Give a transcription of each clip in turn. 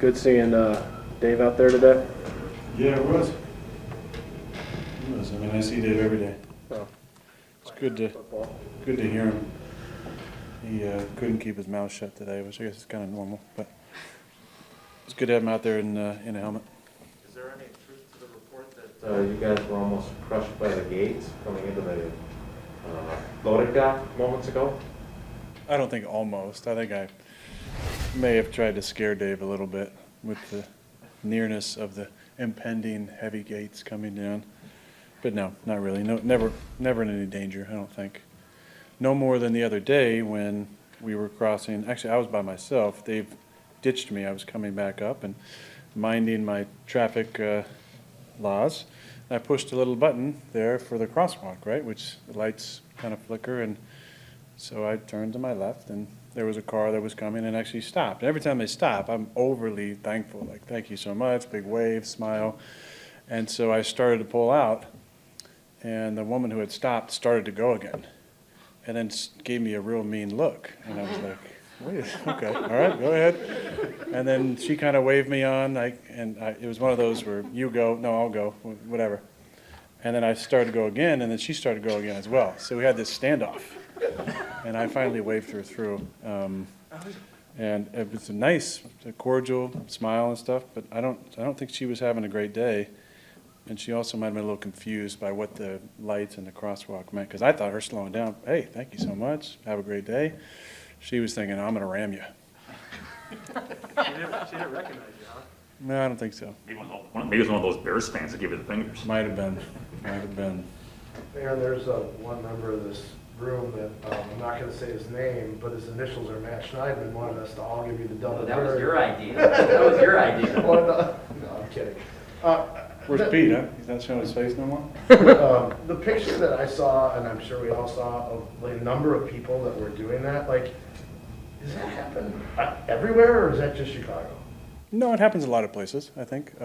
Good seeing Dave out there today. Yeah, it was. I mean, I see Dave every day. Oh. It's good to hear him. He couldn't keep his mouth shut today, which I guess is kind of normal, but it's good to have him out there in a helmet. Is there any truth to the report that you guys were almost crushed by the gates coming into the loading dock moments ago? I don't think almost. I think I may have tried to scare Dave a little bit with the nearness of the impending heavy gates coming down. But no, not really. No, never in any danger, I don't think. No more than the other day when we were crossing. Actually, I was by myself. Dave ditched me. I was coming back up and minding my traffic laws. I pushed a little button there for the crosswalk, right, which the lights kind of flicker, and so I turned to my left, and there was a car that was coming and actually stopped. And every time they stop, I'm overly thankful, like, thank you so much, big wave, smile. And so I started to pull out, and the woman who had stopped started to go again, and then gave me a real mean look. And I was like, wait, okay, all right, go ahead. And then she kind of waved me on, it was one of those where you go, no, I'll go, whatever. And then I started to go again, and then she started to go again as well. So we had this standoff. And I finally waved her through. And it was a nice, cordial smile and stuff, but I don't think she was having a great day. And she also might have been a little confused by what the lights and the crosswalk meant, because I thought her slowing down, hey, thank you so much, have a great day. She was thinking, I'm going to ram you. She didn't recognize you, huh? No, I don't think so. Maybe it was one of those Bears fans that gave you the fingers. Might have been. Aaron, there's one member of this room that I'm not going to say his name, but his initials are Matt Schneidman, wanted us to all give you the double. That was your idea. That was your idea. No, I'm kidding. Where's Pete, huh? He's not showing his face no more? The picture that I saw, and I'm sure we all saw, of like, a number of people that were doing that, like, does that happen everywhere, or is that just Chicago? No, it happens a lot of places, I think.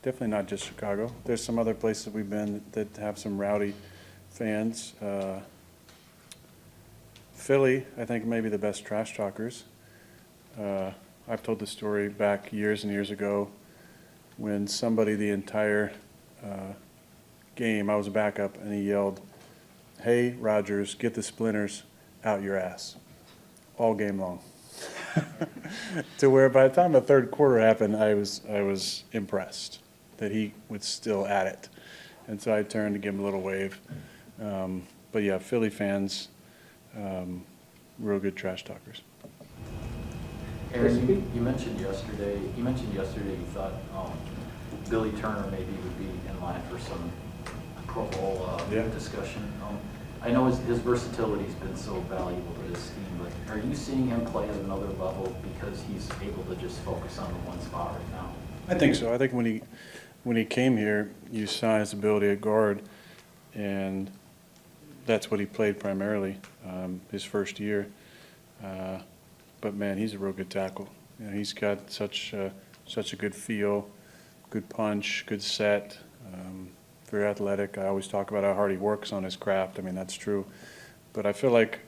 Definitely not just Chicago. There's some other places we've been that have some rowdy fans. Philly, I think, may be the best trash talkers. I've told the story back years and years ago when somebody the entire game, I was a backup, and he yelled, "Hey, Rodgers, get the splinters out your ass," all game long. To where by the time the third quarter happened, I was impressed that he was still at it. And so I turned to give him a little wave. But yeah, Philly fans, real good trash talkers. Aaron, you mentioned yesterday you thought Billy Turner maybe would be in line for some Pro Bowl discussion. I know his versatility's been so valuable to this team, but are you seeing him play at another level because he's able to just focus on the one spot right now? I think so. I think when he came here, you saw his ability at guard, and that's what he played primarily his first year. But man, he's a real good tackle. You know, he's got such a good feel, good punch, good set, very athletic. I always talk about how hard he works on his craft. I mean, that's true. But I feel like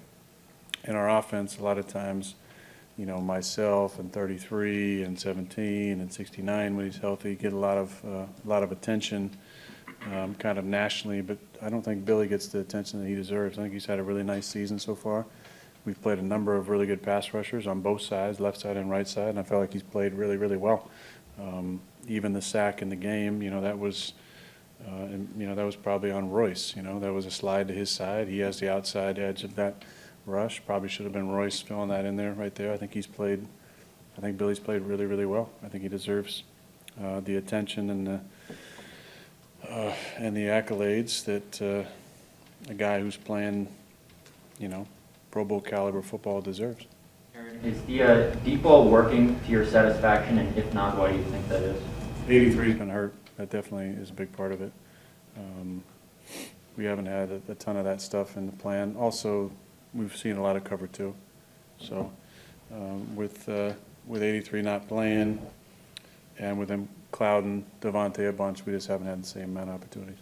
in our offense, a lot of times, you know, myself and 33 and 17 and 69 when he's healthy get a lot of attention, kind of nationally. But I don't think Billy gets the attention that he deserves. I think he's had a really nice season so far. We've played a number of really good pass rushers on both sides, left side and right side, and I felt like he's played really, really well. Even the sack in the game, you know, that was probably on Royce. You know, that was a slide to his side. He has the outside edge of that rush. Probably should have been Royce filling that in there right there. I think Billy's played really, really well. I think he deserves the attention and the accolades that a guy who's playing, you know, Pro Bowl caliber football deserves. Is the deep ball working to your satisfaction, and if not, why do you think that is? 83's been hurt. That definitely is a big part of it. We haven't had a ton of that stuff in the plan. Also, we've seen a lot of cover two. So with 83 not playing and with him clouding Devontae a bunch, we just haven't had the same amount of opportunities.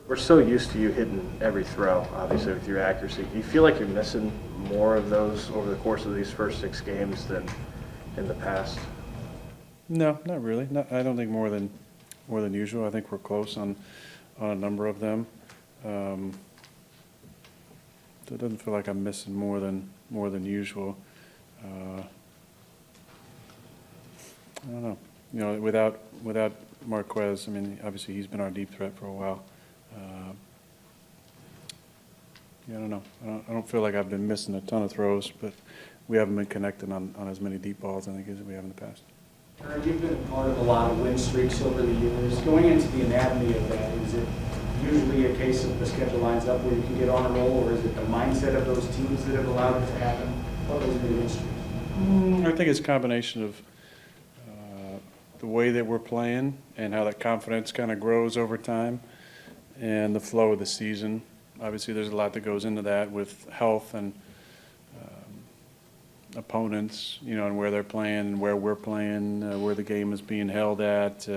We're so used to you hitting every throw, obviously, with your accuracy. Do you feel like you're missing more of those over the course of these first 6 games than in the past? No, not really. I don't think more than usual. I think we're close on a number of them. So it doesn't feel like I'm missing more than usual. I don't know. You know, without Marquez, I mean, obviously he's been our deep threat for a while. Yeah, I don't know. I don't feel like I've been missing a ton of throws, but we haven't been connecting on as many deep balls, I think, as we have in the past. You've been part of a lot of win streaks over the years. Going into the anatomy of that, is it usually a case of the schedule lines up where you can get on a roll, or is it the mindset of those teams that have allowed it to happen? What are those big win streaks? I think it's a combination of the way that we're playing and how that confidence kind of grows over time and the flow of the season. Obviously, there's a lot that goes into that with health and opponents, you know, and where they're playing and where we're playing, where the game is being held at,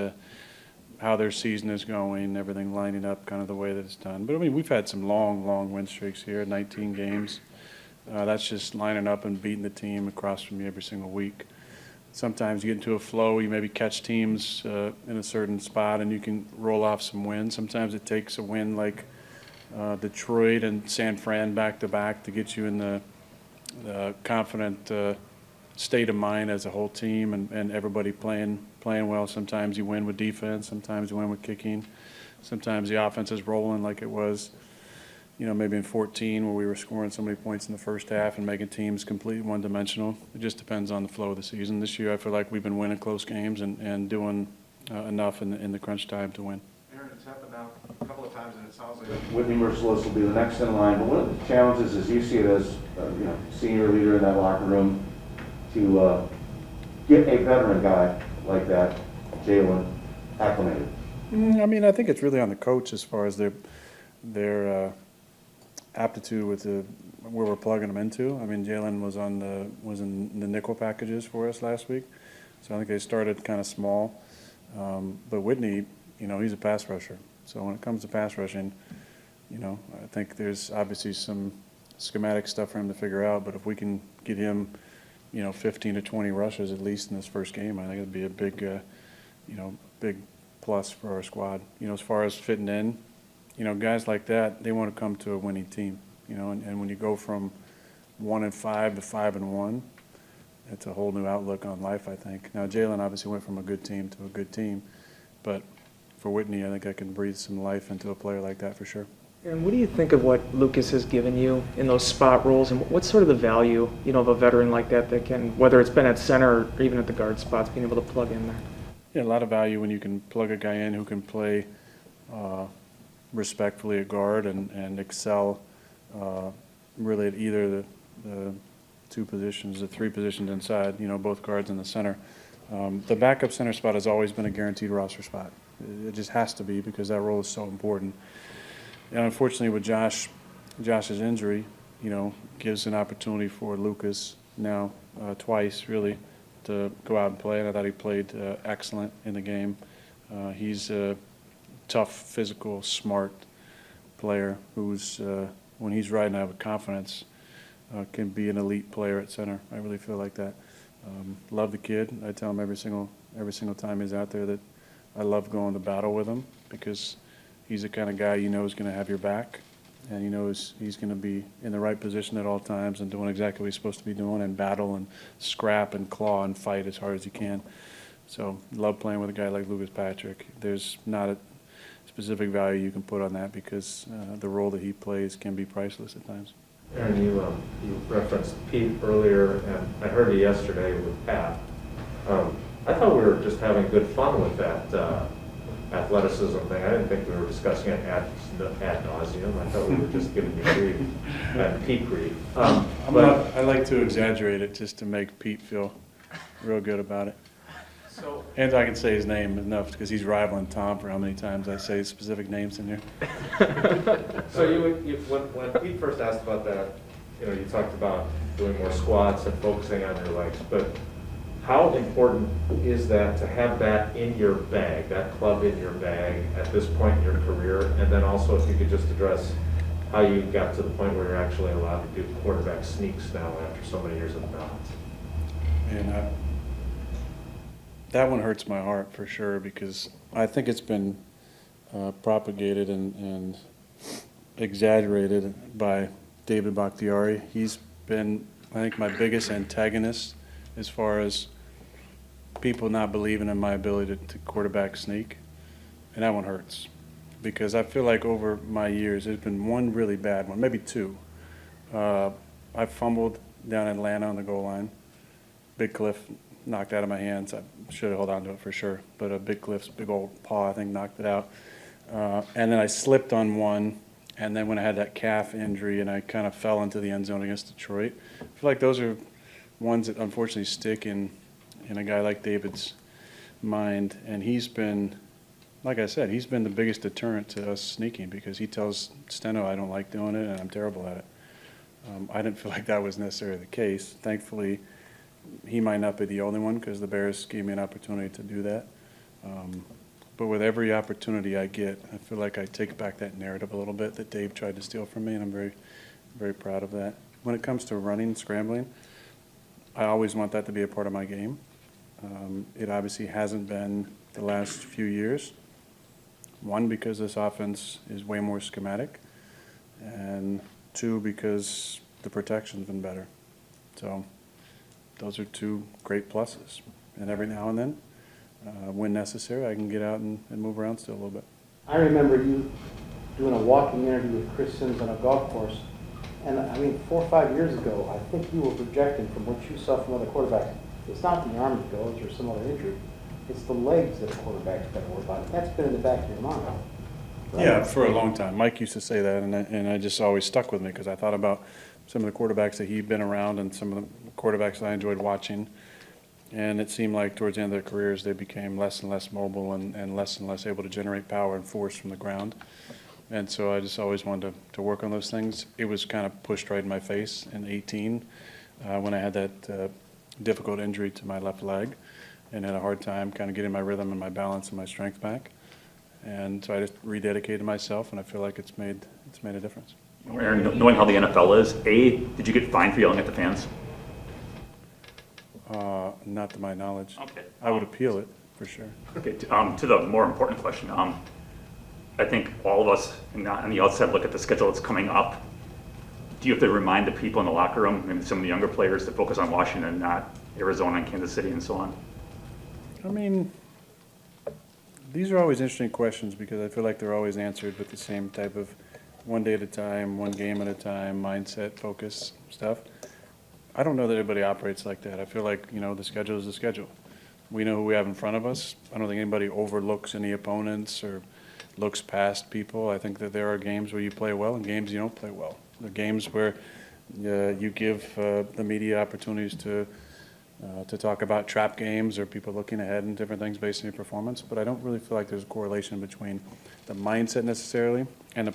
how their season is going, everything lining up kind of the way that it's done. But, I mean, we've had some long win streaks here, 19 games. That's just lining up and beating the team across from you every single week. Sometimes you get into a flow, you maybe catch teams in a certain spot and you can roll off some wins. Sometimes it takes a win like Detroit and San Fran back-to-back to get you in the confident state of mind as a whole team and everybody playing well. Sometimes you win with defense, sometimes you win with kicking. Sometimes the offense is rolling like it was, you know, maybe in 14 where we were scoring so many points in the first half and making teams completely one-dimensional. It just depends on the flow of the season. This year I feel like we've been winning close games and doing enough in the crunch time to win. Aaron, it's happened now a couple of times, and it sounds like Whitney Merciless will be the next in line. But one of the challenges is you see it as you know, senior leader in that locker room to get a veteran guy like that, Jalen, acclimated. I mean, I think it's really on the coach as far as their aptitude with where we're plugging them into. I mean, Jalen was in the nickel packages for us last week, so I think they started kind of small. But Whitney, you know, he's a pass rusher. So when it comes to pass rushing, you know, I think there's obviously some schematic stuff for him to figure out. But if we can get him, you know, 15 to 20 rushes at least in this first game, I think it'd be a big, you know, big plus for our squad. You know, as far as fitting in, you know, guys like that, they want to come to a winning team. You know, and when you go from 1-5 to 5-1, it's a whole new outlook on life, I think. Now, Jalen obviously went from a good team to a good team, but for Whitney, I think I can breathe some life into a player like that for sure. And what do you think of what Lucas has given you in those spot roles, and what's sort of the value, you know, of a veteran like that can, whether it's been at center or even at the guard spots, being able to plug in there? Yeah, a lot of value when you can plug a guy in who can play respectfully at guard and excel really at either the two positions, the three positions inside, you know, both guards and the center. The backup center spot has always been a guaranteed roster spot. It just has to be because that role is so important. And unfortunately with Josh's injury, you know, gives an opportunity for Lucas now twice really to go out and play, and I thought he played excellent in the game. He's a tough, physical, smart player who's, when he's riding out with confidence, can be an elite player at center. I really feel like that. Love the kid. I tell him every single time he's out there that I love going to battle with him because he's the kind of guy you know is going to have your back, and he knows he's going to be in the right position at all times and doing exactly what he's supposed to be doing and battle and scrap and claw and fight as hard as he can. So love playing with a guy like Lucas Patrick. There's not a specific value you can put on that because the role that he plays can be priceless at times. Aaron, you referenced Pete earlier, and I heard you yesterday with Pat. I thought we were just having good fun with that athleticism thing. I didn't think we were discussing it ad nauseum. I thought we were just giving you grief and Pete grief. I like to exaggerate it just to make Pete feel real good about it. so. And I can say his name enough because he's rivaling Tom for how many times I say specific names in here. So when Pete first asked about that, you know, you talked about doing more squats and focusing on your legs, but how important is that to have that in your bag, that club in your bag at this point in your career? And then also if you could just address how you got to the point where you're actually allowed to do quarterback sneaks now after so many years of balance. And That one hurts my heart for sure, because I think it's been propagated and exaggerated by David Bakhtiari. He's been, I think, my biggest antagonist as far as people not believing in my ability to quarterback sneak. And that one hurts, because I feel like over my years, there's been one really bad one, maybe two. I fumbled down in Atlanta on the goal line. Big Cliff knocked out of my hands. I should have held on to it for sure, but Big Cliff's big old paw, I think, knocked it out. And then I slipped on one, and then when I had that calf injury and I kind of fell into the end zone against Detroit, I feel like those are ones that unfortunately stick in a guy like David's mind. And he's been, like I said, he's been the biggest deterrent to us sneaking, because he tells Steno I don't like doing it and I'm terrible at it. I didn't feel like that was necessarily the case. Thankfully, he might not be the only one, because the Bears gave me an opportunity to do that. But with every opportunity I get, I feel like I take back that narrative a little bit that Dave tried to steal from me, and I'm very, very proud of that. When it comes to running, scrambling, I always want that to be a part of my game. It obviously hasn't been the last few years. One, because this offense is way more schematic, and two, because the protection's been better. So those are two great pluses. And every now and then, when necessary, I can get out and move around still a little bit. I remember you doing a walking interview with Chris Sims on a golf course. And I mean, 4 or 5 years ago, I think you were projecting from what you saw from other quarterbacks. It's not the arm that goes or some other injury. It's the legs that a quarterback's got to worry about. That's been in the back of your mind. Right? Yeah, for a long time. Mike used to say that, and I just always stuck with me, because I thought about some of the quarterbacks that he'd been around and some of the quarterbacks that I enjoyed watching. And it seemed like towards the end of their careers, they became less and less mobile and less able to generate power and force from the ground. And so I just always wanted to work on those things. It was kind of pushed right in my face in 18 when I had that difficult injury to my left leg and had a hard time kind of getting my rhythm and my balance and my strength back. And so I just rededicated myself, and I feel like it's made a difference. Aaron, knowing how the NFL is, did you get fined for yelling at the fans? Not to my knowledge. Okay. I would appeal it, for sure. Okay, to the more important question, I think all of us on the outside look at the schedule that's coming up. Do you have to remind the people in the locker room, maybe some of the younger players, to focus on Washington, not Arizona and Kansas City and so on? I mean, these are always interesting questions, because I feel like they're always answered with the same type of one day at a time, one game at a time, mindset, focus stuff. I don't know that everybody operates like that. I feel like, the schedule is the schedule. We know who we have in front of us. I don't think anybody overlooks any opponents or looks past people. I think that there are games where you play well and games you don't play well. There are games where you give the media opportunities to talk about trap games or people looking ahead and different things based on your performance. But I don't really feel like there's a correlation between the mindset necessarily and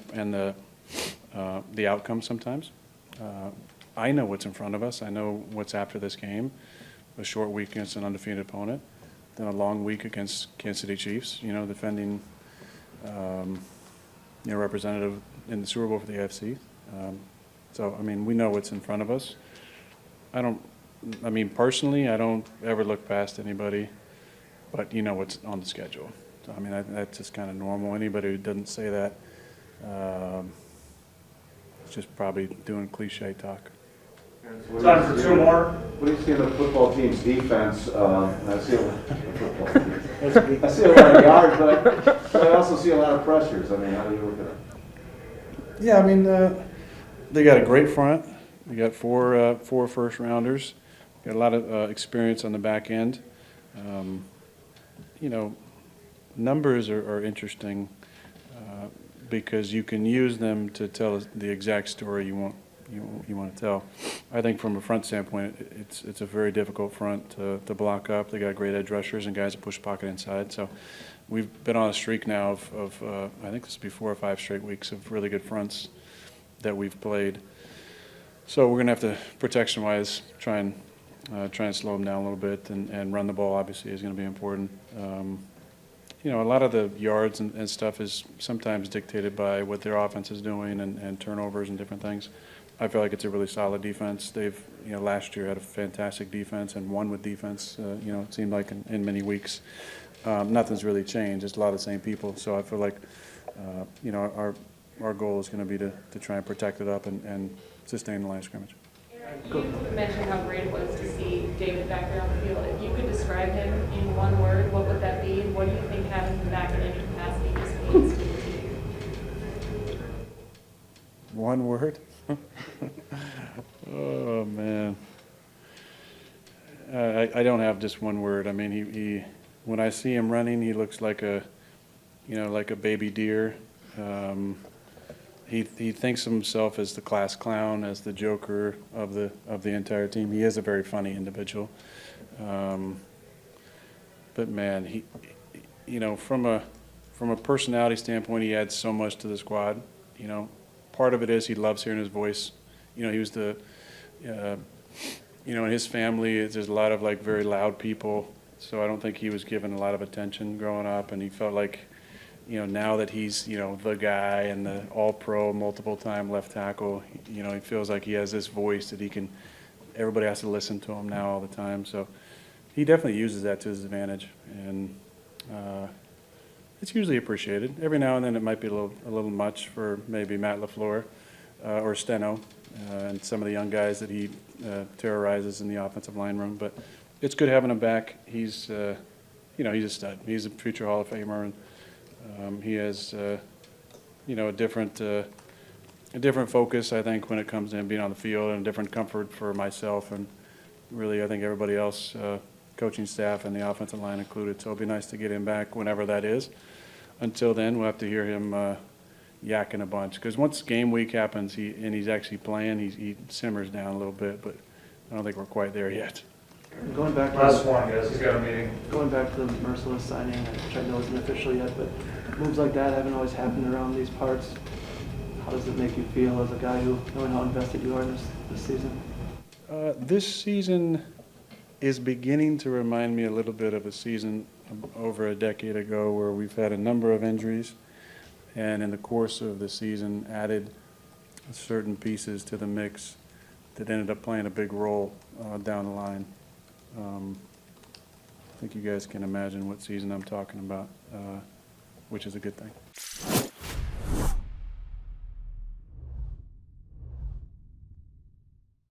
the outcome sometimes. I know what's in front of us. I know what's after this game. A short week against an undefeated opponent, then a long week against Kansas City Chiefs, defending representative in the Super Bowl for the AFC. So, I mean, we know what's in front of us. Personally, I don't ever look past anybody, but you know what's on the schedule. So, I mean, that's just kind of normal. Anybody who doesn't say that, it's just probably doing cliche talk. Time for two more. What do you see in the football team's defense? I see a lot of yards, but I also see a lot of pressures. I mean, how do you look at it? Yeah, I mean, they got a great front. They got four first-rounders. Got a lot of experience on the back end. Numbers are interesting because you can use them to tell the exact story you want to tell. I think from a front standpoint, it's a very difficult front to block up. They got great edge rushers and guys that push pocket inside. So we've been on a streak now of I think this will be 4 or 5 straight weeks of really good fronts that we've played. So we're going to have to, protection-wise, try and slow them down a little bit, and run the ball obviously is going to be important. A lot of the yards and stuff is sometimes dictated by what their offense is doing and turnovers and different things. I feel like it's a really solid defense. They've, last year had a fantastic defense and won with defense, it seemed like in many weeks. Nothing's really changed. It's a lot of the same people. So I feel like, our goal is going to be to try and protect it up and sustain the line of scrimmage. You mentioned how great it was to see David back there on the field. If you could describe him in one word, what would that be? And what do you think having him back in any capacity just means to the team? One word? Oh, man. I don't have just one word. I mean, he when I see him running, he looks like a baby deer. He thinks of himself as the class clown, as the joker of the entire team. He is a very funny individual. But man, he from a personality standpoint, he adds so much to the squad. Part of it is he loves hearing his voice. He was in his family, there's a lot of like very loud people. So I don't think he was given a lot of attention growing up, and he felt like, now that he's, the guy and the all-pro, multiple-time left tackle, he feels like he has this voice that everybody has to listen to him now all the time. So he definitely uses that to his advantage, and it's usually appreciated. Every now and then it might be a little much for maybe Matt LaFleur or Steno and some of the young guys that he terrorizes in the offensive line room. But it's good having him back. He's, he's a stud. He's a future Hall of Famer, and he has, a different focus, I think, when it comes to him being on the field, and a different comfort for myself, and really, I think everybody else, coaching staff and the offensive line included. So it'll be nice to get him back whenever that is. Until then, we'll have to hear him yakking a bunch, because once game week happens and he's actually playing, he simmers down a little bit, but I don't think we're quite there yet. Going back to Last one, guys, he's got a meeting. Going back to the Merciless signing, which I know isn't official yet, but moves like that haven't always happened around these parts. How does it make you feel as a guy who, knowing how invested you are in this season? This season is beginning to remind me a little bit of a season over a decade ago where we've had a number of injuries, and in the course of the season added certain pieces to the mix that ended up playing a big role down the line. I think you guys can imagine what season I'm talking about, which is a good thing.